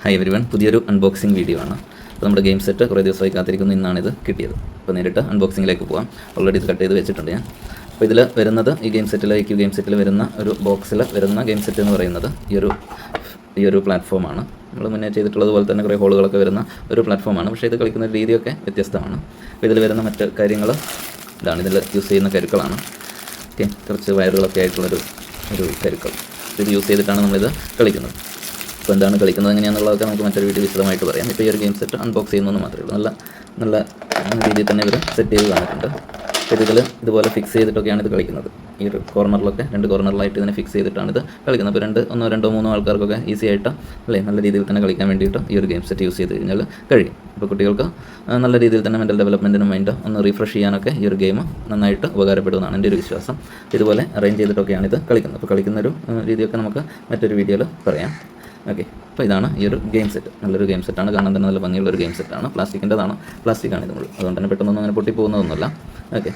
Hi everyone, പുതിയൊരു unboxing video ആണ്. അപ്പോൾ നമ്മുടെ ഗെയിം സെറ്റ് കുറേ ദിവസമായി കാത്തിരിക്കുന്നു, ഇന്നാണ് ഇത് കിട്ടിയത്. അപ്പോൾ നേരിട്ട് അൺബോക്സിങ്ങിലേക്ക് പോകാം. ഓൾറെഡി ഇത് കട്ട് ചെയ്ത് വെച്ചിട്ടുണ്ട് ഞാൻ. അപ്പോൾ ഇതിൽ വരുന്നത് ഈ ഗെയിം സെറ്റിൽ വരുന്ന ഒരു ബോക്സിൽ വരുന്ന ഗെയിം സെറ്റ് എന്ന് പറയുന്നത് ഈ ഒരു പ്ലാറ്റ്ഫോമാണ്. നമ്മൾ മുന്നേ ചെയ്തിട്ടുള്ളതുപോലെ തന്നെ കുറേ ഹോളുകളൊക്കെ വരുന്ന ഒരു പ്ലാറ്റ്ഫോമാണ്. പക്ഷേ ഇത് കളിക്കുന്ന രീതിയൊക്കെ വ്യത്യസ്തമാണ്. അപ്പോൾ ഇതിൽ വരുന്ന മറ്റ് കാര്യങ്ങൾ ഇതാണ്. ഇതിൽ യൂസ് ചെയ്യുന്ന കരുക്കളാണ്. ഓക്കെ, കുറച്ച് വയറുകളൊക്കെ ആയിട്ടുള്ളൊരു കരുക്കൾ. ഇത് യൂസ് ചെയ്തിട്ടാണ് നമ്മളിത് കളിക്കുന്നത്. അപ്പോൾ എന്താണ് കളിക്കുന്നത് എങ്ങനെയാണെന്നുള്ളതൊക്കെ നമുക്ക് മറ്റൊരു വീഡിയോ വിശദമായിട്ട് പറയാം. ഇപ്പോൾ ഈ ഒരു ഗെയിം സെറ്റ് അൺബോക്സ് ചെയ്യുന്നതെന്ന് മാത്രമേ ഉള്ളൂ. നല്ല രീതിയിൽ തന്നെ ഇവർ സെറ്റ് ചെയ്ത് തന്നിട്ടുണ്ട്. അപ്പോൾ ഇതിൽ ഇതുപോലെ ഫിക്സ് ചെയ്തിട്ടൊക്കെയാണ് ഇത് കളിക്കുന്നത്. ഈ ഒരു കോർണറിലൊക്കെ 2 കോർണറിലായിട്ട് ഇതിനെ ഫിക്സ് ചെയ്തിട്ടാണ് ഇത് കളിക്കുന്നത്. അപ്പോൾ ഒന്നോ രണ്ടോ മൂന്നോ ആൾക്കാർക്കൊക്കെ ഈസി ആയിട്ട് നല്ല രീതിയിൽ തന്നെ കളിക്കാൻ വേണ്ടിയിട്ട് ഈ ഒരു ഗെയിം സെറ്റ് യൂസ് ചെയ്ത് കഴിഞ്ഞാൽ കഴിയും. അപ്പോൾ കുട്ടികൾക്ക് നല്ല രീതിയിൽ തന്നെ മെൻ്റൽ ഡെവലപ്മെൻറ്റിനും മൈൻഡ് ഒന്ന് റീഫ്രഷ് ചെയ്യാനൊക്കെ ഈ ഒരു ഗെയിം നന്നായിട്ട് ഉപകാരപ്പെടുമെന്നാണ് എൻ്റെ ഒരു വിശ്വാസം. ഇതുപോലെ അറേഞ്ച് ചെയ്തിട്ടൊക്കെയാണ് ഇത് കളിക്കുന്നത്. അപ്പോൾ കളിക്കുന്നൊരു രീതിയൊക്കെ നമുക്ക് മറ്റൊരു വീഡിയോയിൽ പറയാം. ഓക്കെ, അപ്പോൾ ഇതാണ് ഈ ഒരു ഗെയിം സെറ്റ്. നല്ലൊരു ഗെയിം സെറ്റാണ്, കാണാൻ തന്നെ നല്ല ഭംഗിയുള്ളൊരു ഗെയിം സെറ്റാണ്. പ്ലാസ്റ്റിക്കിൻ്റെതാണ്, പ്ലാസ്റ്റിക്കാണ് ഇത്. അതുകൊണ്ട് തന്നെ പെട്ടെന്നൊന്നും അങ്ങനെ പൊട്ടിപ്പോകുന്നതൊന്നുമല്ല. ഓക്കെ.